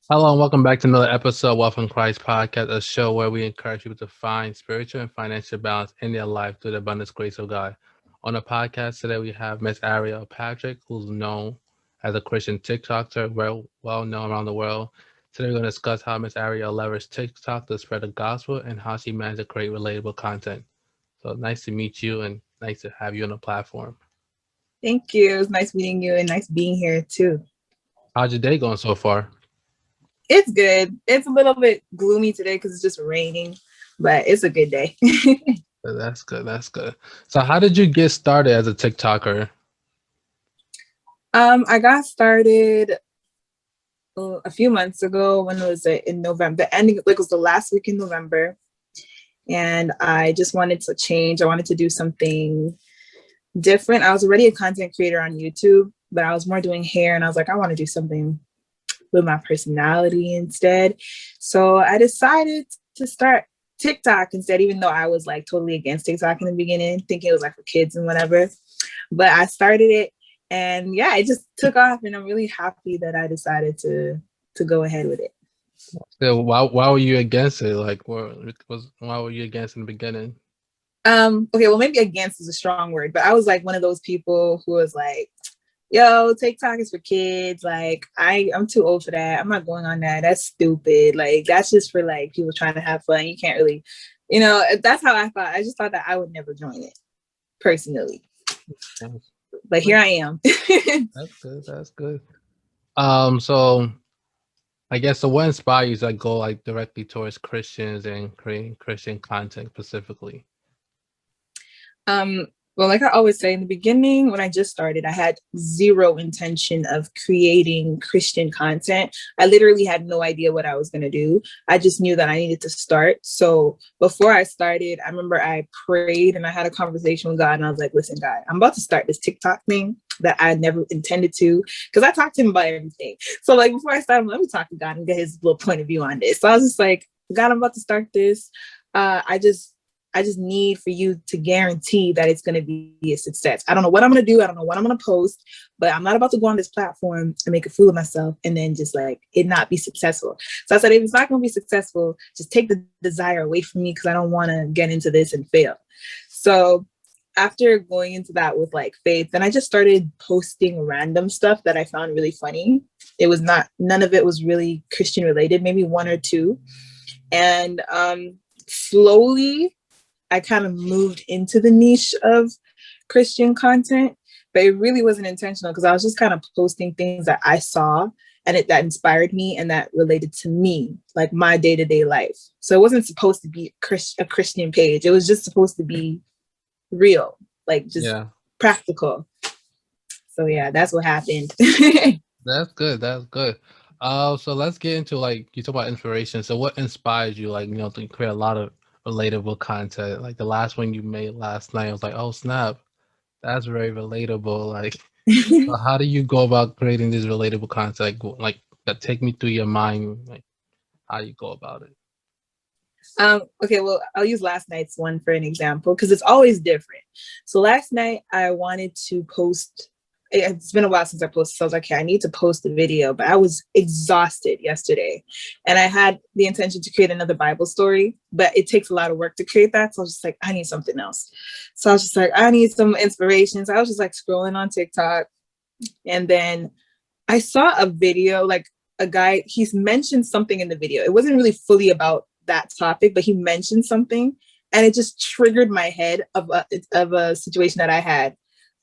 Hello and welcome back to another episode of Wealth in Christ Podcast, a show where we encourage people to find spiritual and financial balance in their life through the abundance grace of God. On the podcast today, we have Miss Ariel Patrick, who's known as a Christian TikToker, well known around the world. Today, we're going to discuss how Miss Ariel leveraged TikTok to spread the gospel and how she managed to create relatable content. So nice to meet you and nice to have you on the platform. Thank you. It was nice meeting you and nice being here too. How's your day going so far? It's good. It's a little bit gloomy today because it's just raining, but it's a good day. That's good. That's good. So, how did you get started as a TikToker? I got started a few months ago. When was it? In November. The ending, like, it was the last week in November, and I just wanted to change. I wanted to do something different. I was already a content creator on YouTube, but I was more doing hair, and I was like, I want to do something with my personality instead. So I decided to start TikTok instead, even though I was like totally against TikTok in the beginning, thinking it was like for kids and whatever. But I started it and yeah, it just took off and I'm really happy that I decided to go ahead with it. So why were you against it? Like, why were you against in the beginning? Okay, well maybe against is a strong word, but I was like one of those people who was like, yo, TikTok is for kids. Like, I'm too old for that. I'm not going on that. That's stupid. Like, that's just for like people trying to have fun. You can't really, that's how I thought. I just thought that I would never join it personally. But here I am. That's good. That's good. So I guess so. What inspires you to like, go like directly towards Christians and creating Christian content specifically? Um, well, like I always say in the beginning, when I just started, I had zero intention of creating Christian content. I literally had no idea what I was going to do. I just knew that I needed to start. So before I started, I remember I prayed and I had a conversation with God and I was like, listen, God, I'm about to start this TikTok thing that I never intended to, because I talked to him about everything. So like before I started, let me talk to God and get his little point of view on this. So I was just like, God, I'm about to start this. I just need for you to guarantee that it's going to be a success. I don't know what I'm going to do. I don't know what I'm going to post, but I'm not about to go on this platform and make a fool of myself and then just like it not be successful. So I said, if it's not going to be successful, just take the desire away from me because I don't want to get into this and fail. So after going into that with like faith, then I just started posting random stuff that I found really funny. It was none of it was really Christian related, maybe one or two. And slowly, I kind of moved into the niche of Christian content, but it really wasn't intentional because I was just kind of posting things that I saw and that inspired me and that related to me, like my day-to-day life. So it wasn't supposed to be a Christian page. It was just supposed to be real, like just Yeah, practical. So yeah, that's what happened. that's good. That's good. So let's get into like you talk about inspiration. So what inspires you, like to create a lot of relatable content? Like the last one you made last night, I was like, oh snap, that's very relatable. Like, so how do you go about creating this relatable content? That take me through your mind. Like, how you go about it? Okay, well, I'll use last night's one for an example because it's always different. So last night I wanted to post. It's been a while since I posted, so I was like, okay, I need to post a video, but I was exhausted yesterday. And I had the intention to create another Bible story, but it takes a lot of work to create that. So I was just like, I need something else. So I was just like, I need some inspiration. So I was just like scrolling on TikTok. And then I saw a video, like a guy, he's mentioned something in the video. It wasn't really fully about that topic, but he mentioned something and it just triggered my head of a situation that I had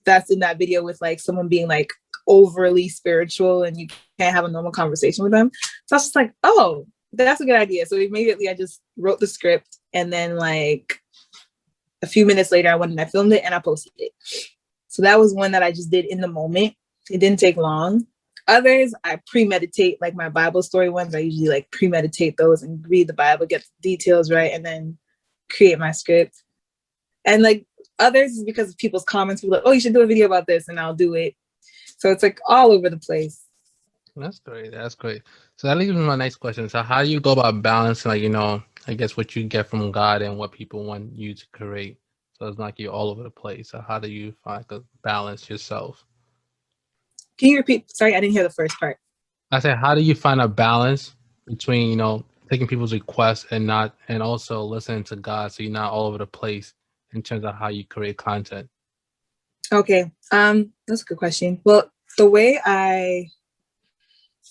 that's in that video with like someone being like overly spiritual and you can't have a normal conversation with them. So I was just like, oh, that's a good idea. So immediately I just wrote the script and then like a few minutes later I went and I filmed it and I posted it. So that was one that I just did in the moment. It didn't take long. Others, I premeditate, like my Bible story ones. I usually like premeditate those and read the Bible, get the details right, and then create my script. And like others is because of people's comments. People like, oh, you should do a video about this, and I'll do it. So it's like all over the place. That's great. That's great. So that leads me to my next question. So how do you go about balancing, like, I guess what you get from God and what people want you to create? So it's not like you're all over the place. So how do you find a balance yourself? Can you repeat? Sorry, I didn't hear the first part. I say, how do you find a balance between, taking people's requests and not, and also listening to God, so you're not all over the place in terms of how you create content? Okay. That's a good question. Well, the way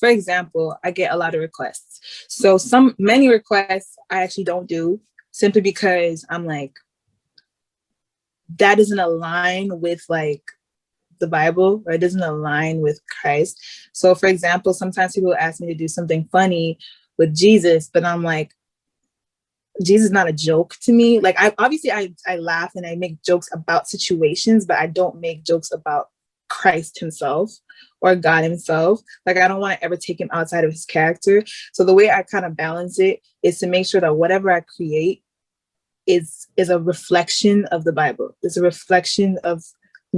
for example, I get a lot of requests. So many requests I actually don't do simply because I'm like, that doesn't align with like the Bible, or it doesn't align with Christ. So for example, sometimes people ask me to do something funny with Jesus, but I'm like, Jesus is not a joke to me. Like I laugh and I make jokes about situations, but I don't make jokes about Christ himself or God himself. Like I don't want to ever take him outside of his character. So the way I kind of balance it is to make sure that whatever I create is a reflection of the Bible. It's a reflection of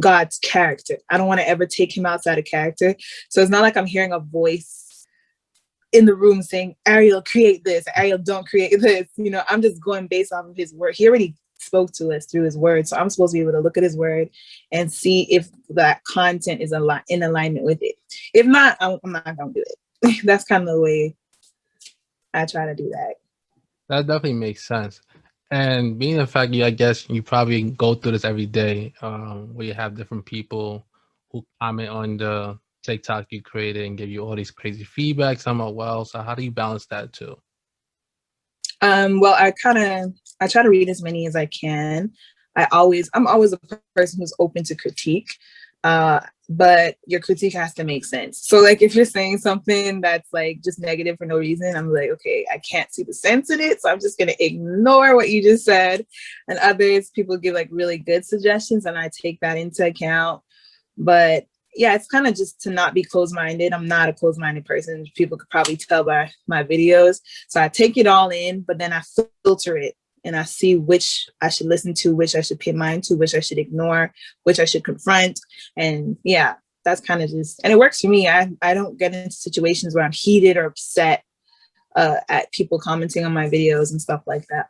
God's character. I don't want to ever take him outside of character. So it's not like I'm hearing a voice in the room saying, Ariel, create this, Ariel, don't create this. I'm just going based off of his word. He already spoke to us through his word. So I'm supposed to be able to look at his word and see if that content is in alignment with it. If not, I'm not going to do it. That's kind of the way I try to do that. That definitely makes sense. And being the fact I guess you probably go through this every day, where you have different people who comment on the TikTok you created and give you all these crazy feedback. Some are well. So how do you balance that too? Well, I try to read as many as I can. I'm always a person who's open to critique. But your critique has to make sense. So like if you're saying something that's like just negative for no reason, I'm like, okay, I can't see the sense in it. So I'm just gonna ignore what you just said. And others, people give like really good suggestions and I take that into account. But yeah, it's kind of just to not be closed-minded. I'm not a closed-minded person. People could probably tell by my videos. So I take it all in, but then I filter it and I see which I should listen to, which I should pay mind to, which I should ignore, which I should confront. And yeah, that's kind of just, and it works for me. I don't get into situations where I'm heated or upset at people commenting on my videos and stuff like that.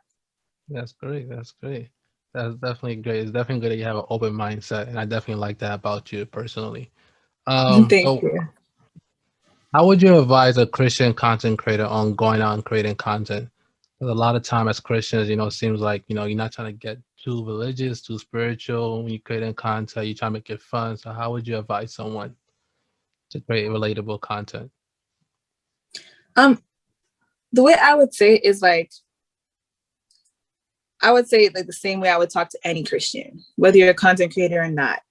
That's great. That's great. That's definitely great. It's definitely good that you have an open mindset, and I definitely like that about you personally. Thank So you. how would you advise a Christian content creator on going out and creating content? Because a lot of time as Christians, it seems like, you're not trying to get too religious, too spiritual. When you creating content, you try to make it fun. So how would you advise someone to create relatable content? The way I would say is like, I would say like the same way I would talk to any Christian, whether you're a content creator or not,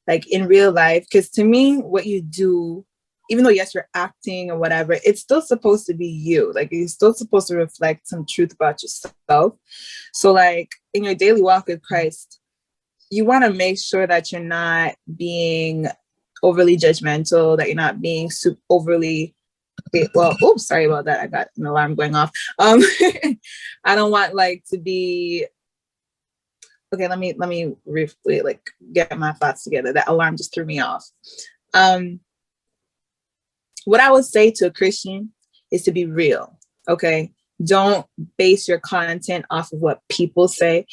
like in real life. Because to me, what you do, even though yes, you're acting or whatever, it's still supposed to be you. Like you're still supposed to reflect some truth about yourself. So like in your daily walk with Christ, you want to make sure that you're not being overly judgmental, that you're not being overly well, oops, sorry about that. I got an alarm going off. I don't want like to be okay. Let me like get my thoughts together. That alarm just threw me off. What I would say to a Christian is to be real. Okay, don't base your content off of what people say.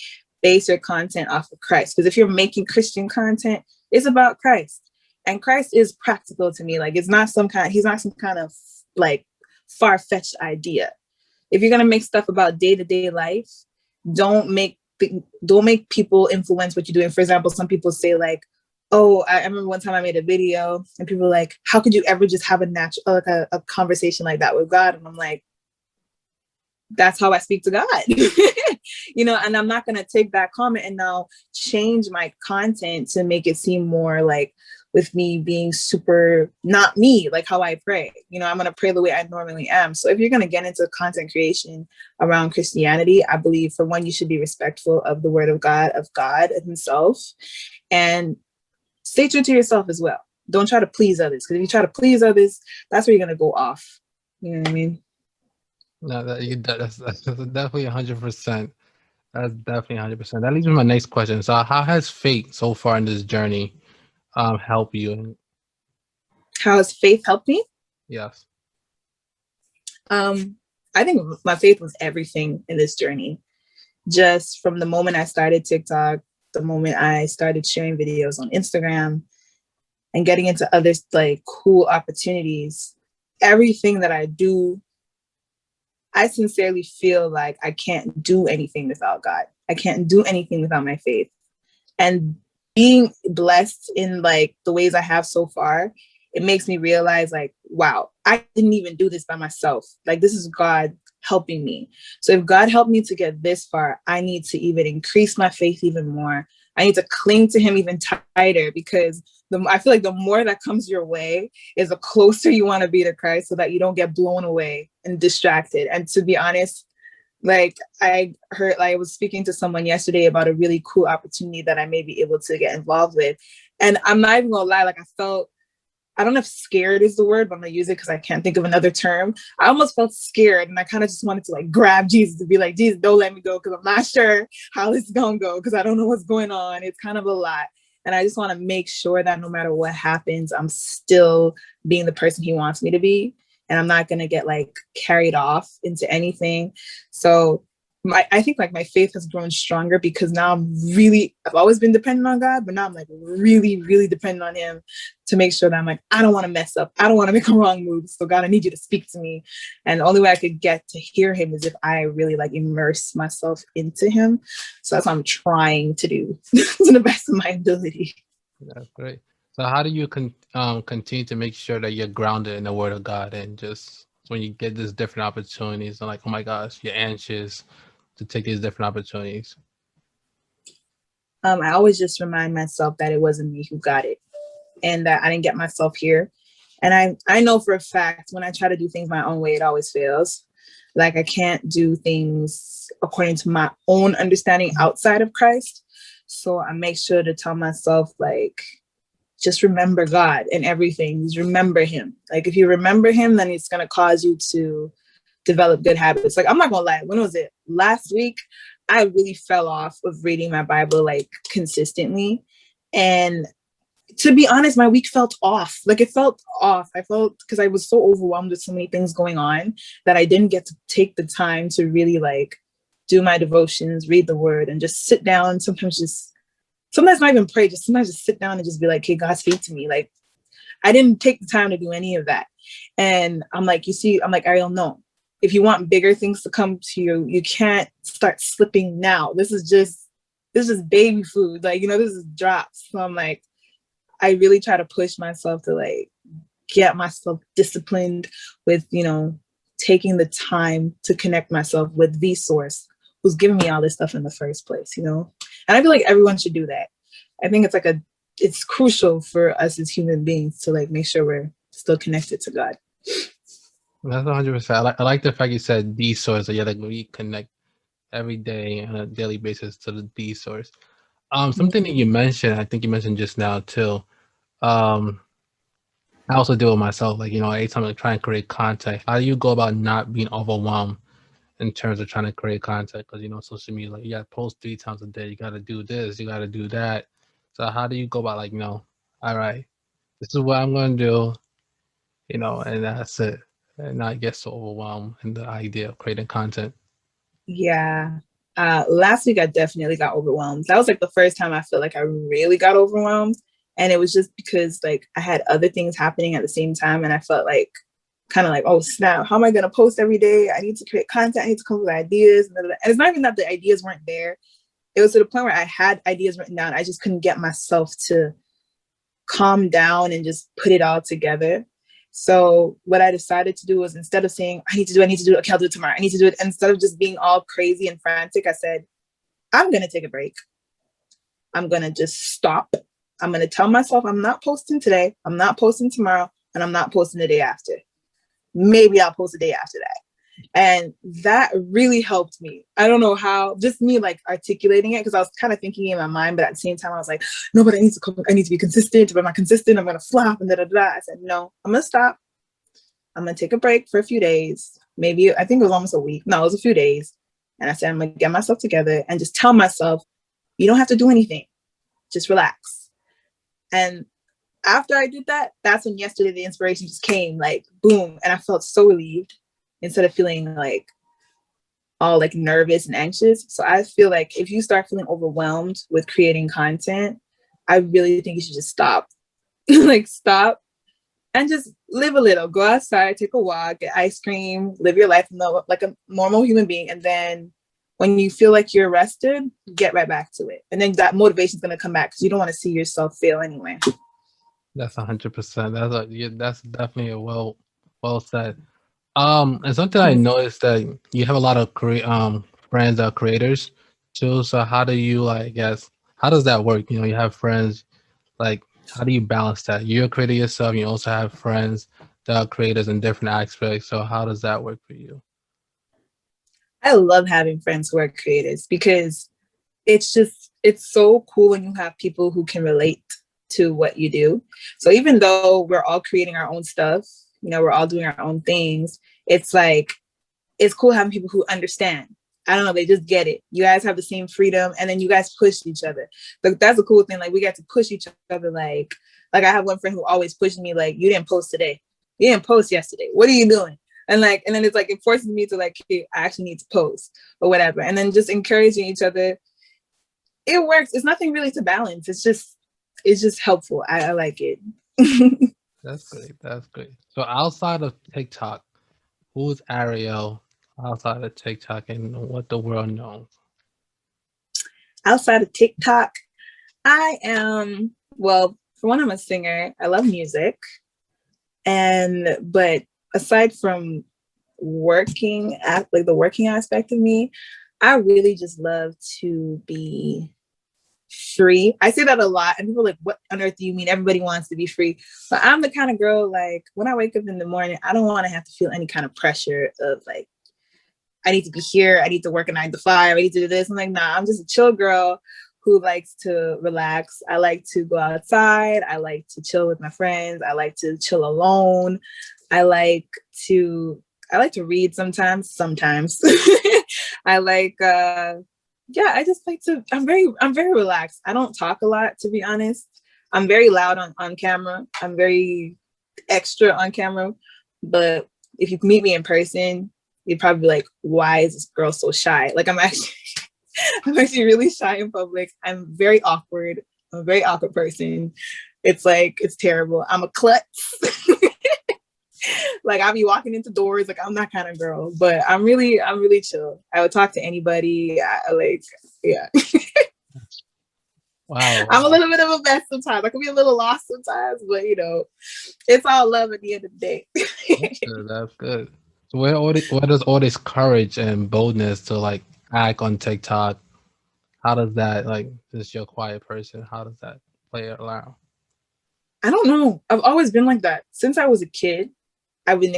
Base your content off of Christ. Because if you're making Christian content, it's about Christ, and Christ is practical to me. Like he's not some kind of like far-fetched idea. If you're gonna make stuff about day-to-day life, don't make people influence what you're doing. For example, some people say like, oh, I remember one time I made a video and people were like, how could you ever just have a natural like a conversation like that with God? And I'm like, that's how I speak to God. And I'm not going to take that comment and now change my content to make it seem more like with me being super not me, like how I pray. I'm going to pray the way I normally am. So if you're going to get into content creation around Christianity, I believe for one, you should be respectful of the word of God himself, and stay true to yourself as well. Don't try to please others, because if you try to please others, that's where you're going to go off. You know what I mean? No, that's definitely 100%. That's definitely 100%. That leads me to my next question. So, how has faith so far in this journey help you? How has faith helped me? Yes. I think my faith was everything in this journey. Just from the moment I started TikTok, the moment I started sharing videos on Instagram and getting into other like cool opportunities, everything that I do, I sincerely feel like I can't do anything without God. I can't do anything without my faith. And being blessed in like the ways I have so far, it makes me realize like, wow, I didn't even do this by myself. Like this is God helping me. So if God helped me to get this far, I need to even increase my faith even more. I need to cling to him even tighter, because I feel like the more that comes your way is the closer you want to be to Christ, so that you don't get blown away and distracted. And to be honest, like I heard, like I was speaking to someone yesterday about a really cool opportunity that I may be able to get involved with. And I'm not even gonna lie, like I don't know if scared is the word, but I'm gonna use it because I can't think of another term. I almost felt scared, and I kind of just wanted to like grab Jesus to be like, Jesus, don't let me go, because I'm not sure how this is gonna go, because I don't know what's going on. It's kind of a lot. And I just want to make sure that no matter what happens, I'm still being the person he wants me to be. And I'm not gonna get like carried off into anything. So I think like my faith has grown stronger, because now I've always been dependent on God, but now I'm like really, really dependent on him to make sure that I'm like, I don't want to mess up. I don't want to make a wrong move. So God, I need you to speak to me. And the only way I could get to hear him is if I really like immerse myself into him. So that's what I'm trying to do to the best of my ability. That's great. So how do you continue to make sure that you're grounded in the word of God, and just when you get these different opportunities and like, oh my gosh, you're anxious to take these different opportunities? I always just remind myself that it wasn't me who got it, and that I didn't get myself here. And I know for a fact when I try to do things my own way, it always fails. Like I can't do things according to my own understanding outside of Christ. So I make sure to tell myself, like, just remember God and everything. Just remember him. Like if you remember him, then it's going to cause you to develop good habits. Like I'm not going to lie. When was it? Last week, I really fell off of reading my Bible like consistently. And to be honest, my week felt off. Like it felt off. I felt, because I was so overwhelmed with so many things going on, that I didn't get to take the time to really like do my devotions, read the word, and just sit down. Sometimes not even pray, just sometimes just sit down and just be like, hey, God, speak to me. Like I didn't take the time to do any of that. And I'm like, I'm like, Ariel, no. If you want bigger things to come to you, you can't start slipping now. This is just baby food. Like, this is drops. So I'm like, I really try to push myself to like get myself disciplined with, taking the time to connect myself with the source who's giving me all this stuff in the first place, And I feel like everyone should do that. I think it's crucial for us as human beings to like make sure we're still connected to God. That's 100%. I like the fact you said the source. Yeah, like we connect every day on a daily basis to the source. Something that you mentioned, I think you mentioned just now too. I also deal with myself, like, anytime I try and create content, how do you go about not being overwhelmed in terms of trying to create content? Because, social media, like, you got to post 3 times a day. You got to do this, you got to do that. So how do you go about like, all right, this is what I'm going to do, and that's it, and not get so overwhelmed in the idea of creating content? Yeah. Last week I definitely got overwhelmed. That was like the first time I feel like I really got overwhelmed. And it was just because like I had other things happening at the same time. And I felt like kind of like, oh snap, how am I going to post every day? I need to create content. I need to come up with ideas. And it's not even that the ideas weren't there. It was to the point where I had ideas written down. I just couldn't get myself to calm down and just put it all together. So what I decided to do was, instead of saying, I need to do it, okay, I'll do it tomorrow. I need to do it. Instead of just being all crazy and frantic, I said, I'm going to take a break. I'm going to just stop. I'm going to tell myself I'm not posting today. I'm not posting tomorrow. And I'm not posting the day after. Maybe I'll post the day after that. And that really helped me. I don't know how, just me like articulating it, because I was kind of thinking in my mind, but at the same time I was like, no, but I need to be consistent. If I'm not consistent, I'm going to flop and da. I said, no, I'm going to stop. I'm going to take a break for a few days. Maybe, I think it was almost a week. No, it was a few days. And I said, I'm going to get myself together and just tell myself, you don't have to do anything. Just relax. And after I did that, that's when yesterday the inspiration just came, like boom. And I felt so relieved, instead of feeling like all like nervous and anxious. So I feel like if you start feeling overwhelmed with creating content, I really think you should just stop. Like stop and just live a little. Go outside, take a walk, get ice cream, live your life like a normal human being. And then when you feel like you're rested, get right back to it. And then that motivation is going to come back because you don't want to see yourself fail anyway. That's 100%. That's definitely a well said. And something I noticed that you have a lot of friends that are creators too. So how do you like, guess, how does that work? You have friends, like, how do you balance that? You're a creator yourself. You also have friends that are creators in different aspects. So how does that work for you? I love having friends who are creators because it's so cool when you have people who can relate to what you do. So even though we're all creating our own stuff, we're all doing our own things, it's like, it's cool having people who understand. I don't know, they just get it. You guys have the same freedom, and then you guys push each other. Like, that's a cool thing. Like, we get to push each other. Like I have one friend who always pushed me, like, you didn't post today. You didn't post yesterday. What are you doing? And then it's like, it forces me to like, hey, I actually need to post or whatever. And then just encouraging each other. It works. It's nothing really to balance. It's just helpful. I like it. That's great. That's great. So outside of TikTok, who's Ariel outside of TikTok and what the world knows? Outside of TikTok, I am, well, for one, I'm a singer. I love music. But aside from working at like the working aspect of me, I really just love to be free. I say that a lot, and people are like, what on earth do you mean? Everybody wants to be free. But I'm the kind of girl, like, when I wake up in the morning, I don't want to have to feel any kind of pressure of like, I need to be here, I need to work a 9 to 5, I need to do this. I'm like, nah, I'm just a chill girl who likes to relax. I like to go outside. I like to chill with my friends. I like to chill alone. I like to read sometimes. I like I just like to, I'm very relaxed. I don't talk a lot, to be honest. I'm very loud on camera. I'm very extra on camera. But if you meet me in person, you'd probably be like, why is this girl so shy? Like, I'm actually really shy in public. I'm very awkward. I'm a very awkward person. It's like, it's terrible. I'm a klutz. Like, I'll be walking into doors. Like, I'm that kind of girl, but I'm really chill. I would talk to anybody. Yeah. Wow. I'm a little bit of a mess sometimes. I can be a little lost sometimes, but it's all love at the end of the day. That's good. So where does all this courage and boldness to like act on TikTok? How does that, like, this your quiet person? How does that play around? I don't know. I've always been like that since I was a kid. I've been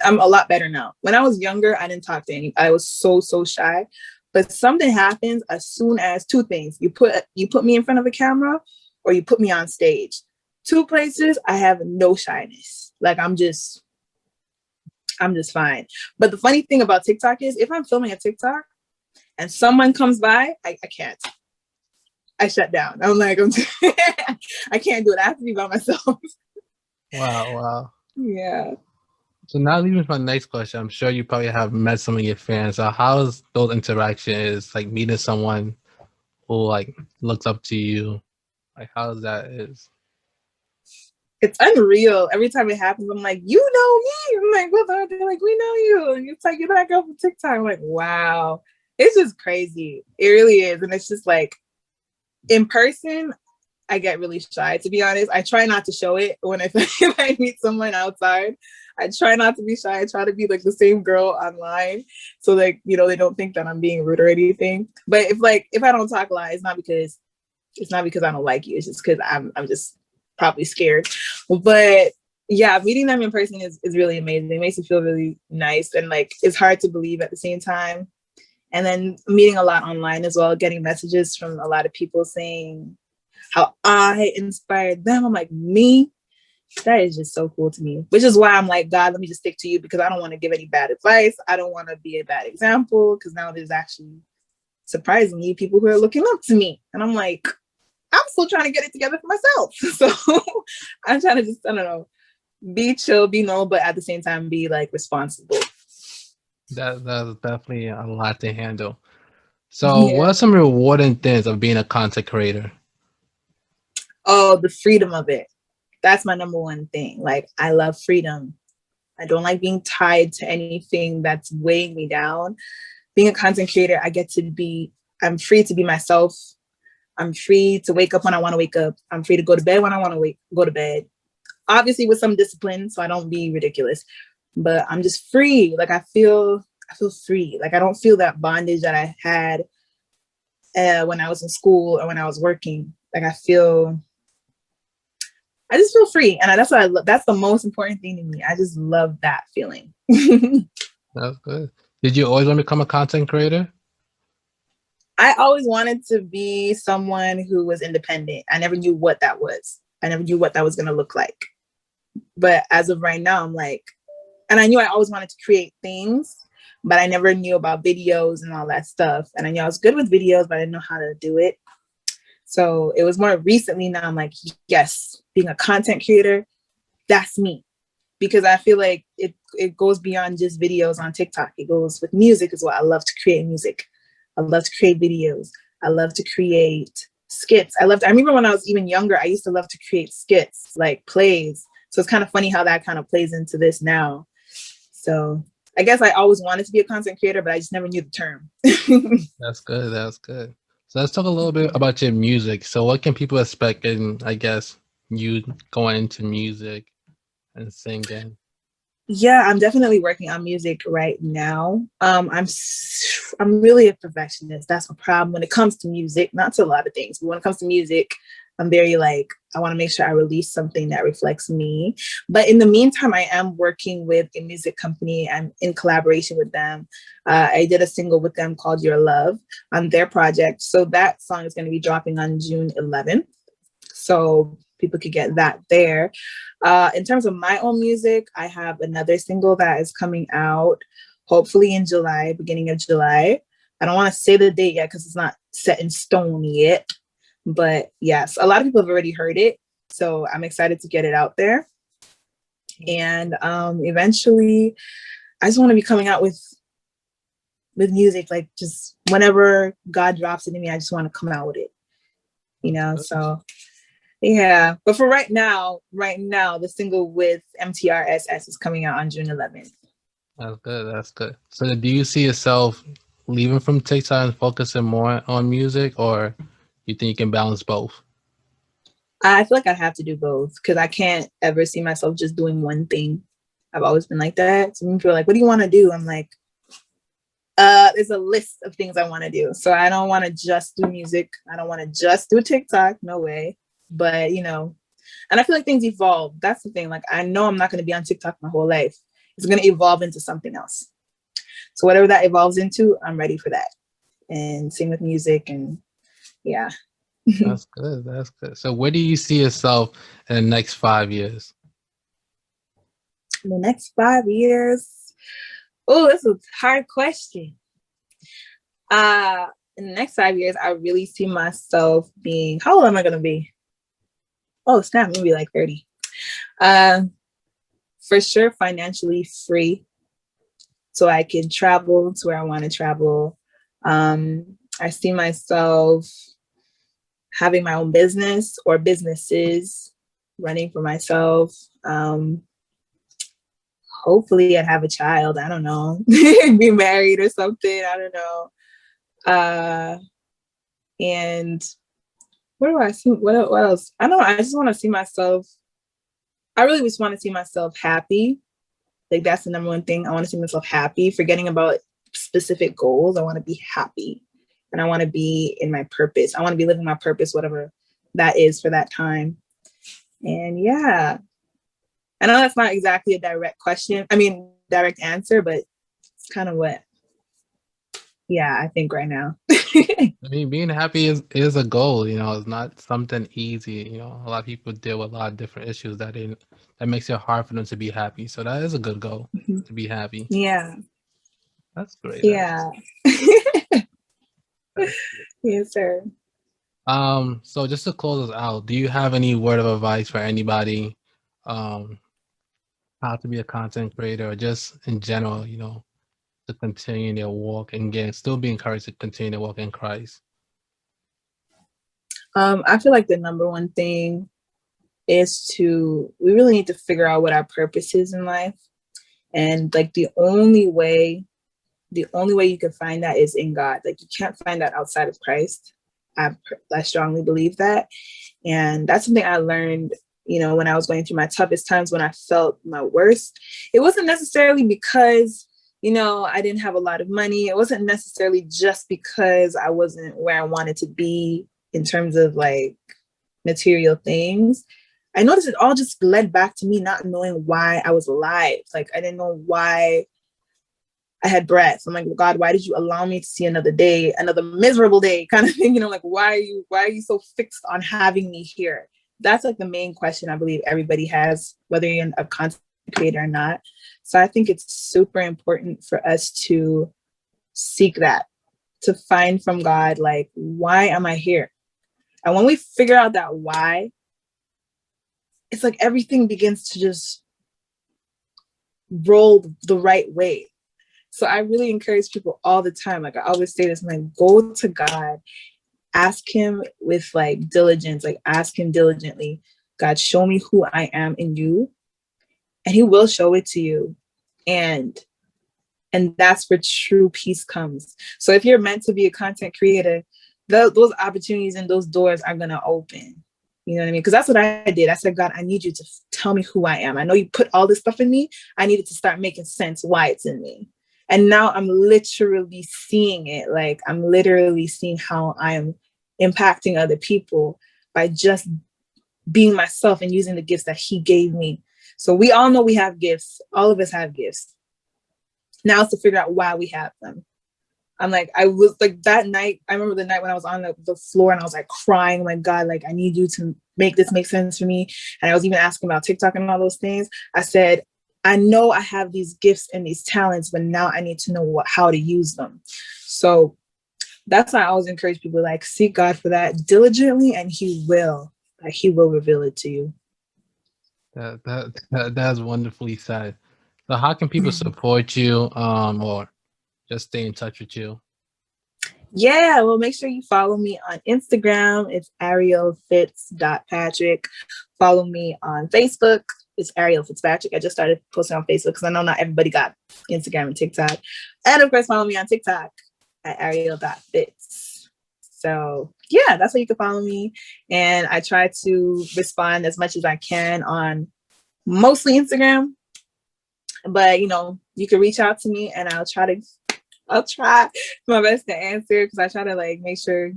I'm a lot better now. When I was younger, I didn't talk to any. I was so shy. But something happens as soon as two things. You put me in front of a camera, or you put me on stage. Two places I have no shyness. Like, I'm just fine. But the funny thing about TikTok is, if I'm filming a TikTok and someone comes by, I can't. I shut down. I'm like, I can't do it. I have to be by myself. Wow. Yeah. So now leaving for my next question, I'm sure you probably have met some of your fans. So how's those interactions, like meeting someone who like looks up to you? Like, how does that is? It's unreal. Every time it happens, I'm like, you know me. I'm like, what are they? Like, we know you. And it's like, you're that girl from TikTok. I'm like, wow. It's just crazy. It really is. And it's just like, in person, I get really shy, to be honest. I try not to show it when if I meet someone outside. I try not to be shy. I try to be like the same girl online. So like, they don't think that I'm being rude or anything. But if I don't talk a lot, it's not because I don't like you. It's just because I'm just probably scared. But yeah, meeting them in person is really amazing. It makes me feel really nice, and like, it's hard to believe at the same time. And then meeting a lot online as well, getting messages from a lot of people saying how I inspired them. I'm like, me? That is just so cool to me, which is why I'm like, God, let me just stick to you, because I don't want to give any bad advice. I don't want to be a bad example, because now there's actually surprisingly people who are looking up to me. And I'm like, I'm still trying to get it together for myself. So I'm trying to just, I don't know, be chill, be normal, but at the same time, be like responsible. That's definitely a lot to handle. So what are some rewarding things of being a content creator? Oh, the freedom of it. That's my number one thing. Like, I love freedom. I don't like being tied to anything that's weighing me down. Being a content creator, I'm free to be myself. I'm free to wake up when I want to wake up. I'm free to go to bed when I want to go to bed. Obviously with some discipline, so I don't be ridiculous. But I'm just free. Like, I feel free. Like, I don't feel that bondage that I had when I was in school or when I was working. Like, I just feel free. And that's what I love. That's the most important thing to me. I just love that feeling. That's good. Did you always want to become a content creator? I always wanted to be someone who was independent. I never knew what that was. I never knew what that was going to look like. But as of right now, I'm like, and I knew I always wanted to create things, but I never knew about videos and all that stuff. And I knew I was good with videos, but I didn't know how to do it. So it was more recently now I'm like, yes, being a content creator, that's me. Because I feel like it goes beyond just videos on TikTok. It goes with music as well. I love to create music. I love to create videos. I love to create skits. I remember when I was even younger, I used to love to create skits, like plays. So it's kind of funny how that kind of plays into this now. So I guess I always wanted to be a content creator, but I just never knew the term. That's good. That's good. So let's talk a little bit about your music. So what can people expect in, I guess, you going into music and singing? Yeah, I'm definitely working on music right now. I'm really a perfectionist. That's a problem when it comes to music, not to a lot of things, but when it comes to music, I'm very like, I want to make sure I release something that reflects me. But in the meantime, I am working with a music company. I'm in collaboration with them. I did a single with them called Your Love on their project. So that song is going to be dropping on June 11th. So people could get that there. In terms of my own music, I have another single that is coming out hopefully in July, beginning of July. I don't want to say the date yet because it's not set in stone yet. But yes, a lot of people have already heard it. So I'm excited to get it out there. And eventually, I just want to be coming out with music, like just whenever God drops it in me, I just want to come out with it. You know, so yeah. But for right now, the single with MTRSS is coming out on June 11th. That's good. That's good. So do you see yourself leaving from TikTok and focusing more on music, or you think you can balance both? I feel like I have to do both because I can't ever see myself just doing one thing. I've always been like that. So people are like, what do you want to do? I'm like, there's a list of things I want to do. So I don't want to just do music. I don't want to just do TikTok. No way. But, you know, and I feel like things evolve. That's the thing. Like, I know I'm not going to be on TikTok my whole life. It's going to evolve into something else. So whatever that evolves into, I'm ready for that. And same with music. And yeah. That's good. That's good. So where do you see yourself in the next 5 years? In the next 5 years, oh, that's a hard question. In the next 5 years, I really see myself being, how old am I going to be? Oh, snap, maybe like 30. For sure, financially free. So I can travel to where I want to travel. I see myself having my own business or businesses, running for myself. Hopefully I'd have a child. I don't know. Be married or something. I don't know. And what do I see? What else? I don't know. I just want to see myself. I really just want to see myself happy. Like, that's the number one thing. I want to see myself happy, forgetting about specific goals. I want to be happy and I want to be in my purpose. I want to be living my purpose, whatever that is for that time. And yeah, I know that's not exactly a direct answer, but it's kind of what, yeah, I think right now. I mean, being happy is a goal. You know, it's not something easy. You know, a lot of people deal with a lot of different issues that makes it hard for them to be happy. So that is a good goal, to be happy. Yeah. That's great. Yeah. Yes, sir. So just to close us out, do you have any word of advice for anybody, how to be a content creator, or just in general, you know, to continue their walk and still be encouraged to continue their walk in Christ? I feel like the number one thing we really need to figure out what our purpose is in life. And like the only way you can find that is in God. Like you can't find that outside of Christ. I strongly believe that. And that's something I learned, when I was going through my toughest times, when I felt my worst. It wasn't necessarily because, I didn't have a lot of money. It wasn't necessarily just because I wasn't where I wanted to be in terms of like material things. I noticed it all just led back to me not knowing why I was alive. Like I didn't know why I had breath. I'm like, God, why did you allow me to see another day, another miserable day kind of thing? Like, why are you so fixed on having me here? That's like the main question I believe everybody has, whether you're a content creator or not. So I think it's super important for us to seek that, to find from God, like, why am I here? And when we figure out that why, it's like everything begins to just roll the right way. So I really encourage people all the time. Like I always say this, I'm like, go to God, ask him with like diligence, like ask him diligently, God, show me who I am in you. And he will show it to you. And that's where true peace comes. So if you're meant to be a content creator, those opportunities and those doors are going to open. You know what I mean? Because that's what I did. I said, God, I need you to tell me who I am. I know you put all this stuff in me. I needed to start making sense why it's in me. And now I'm literally seeing it. Like I'm literally seeing how I am impacting other people by just being myself and using the gifts that he gave me. So we all know we have gifts. All of us have gifts. Now it's to figure out why we have them. I'm like, I was like that night. I remember the night when I was on the floor and I was like crying. Like, God, like I need you to make this make sense for me. And I was even asking about TikTok and all those things. I said, I know I have these gifts and these talents, but now I need to know how to use them. So that's why I always encourage people, like, seek God for that diligently, and he will reveal it to you. That's wonderfully said. So how can people support you or just stay in touch with you? Yeah, well, make sure you follow me on Instagram. It's Ariel Fitz Patrick. Follow me on Facebook. It's Ariel Fitz Patrick. I just started posting on Facebook because I know not everybody got Instagram and TikTok. And of course, follow me on TikTok at Ariel.Fitz. So yeah, that's how you can follow me. And I try to respond as much as I can on mostly Instagram. But you can reach out to me and I'll try my best to answer, because I try to like make sure,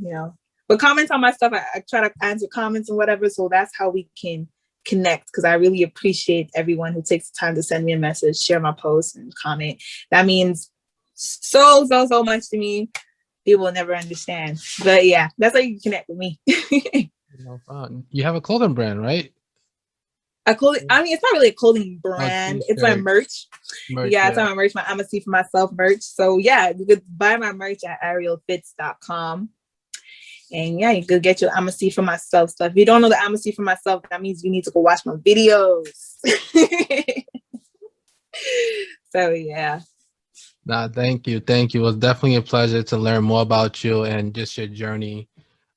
but comment on my stuff. I try to answer comments and whatever. So that's how we can connect, because I really appreciate everyone who takes the time to send me a message, share my posts and comment. That means so much to me. People will never understand. But yeah, that's how you can connect with me. No problem. You have a clothing brand, right? It's not really a clothing brand. It's my merch. Yeah, it's my merch, my I'ma See For Myself merch. So yeah, you could buy my merch at arielfitz.com. And yeah, you could get your I'ma See For Myself stuff. If you don't know the I'ma See For Myself, that means you need to go watch my videos. So yeah. Nah, thank you. It was definitely a pleasure to learn more about you and just your journey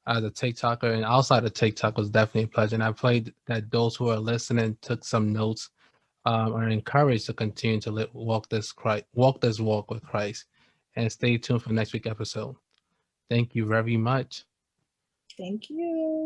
as a TikToker, and outside of TikTok was definitely a pleasure. And I played that those who are listening took some notes, are encouraged to continue to walk this walk with Christ, and stay tuned for next week's episode. Thank you very much. Thank you.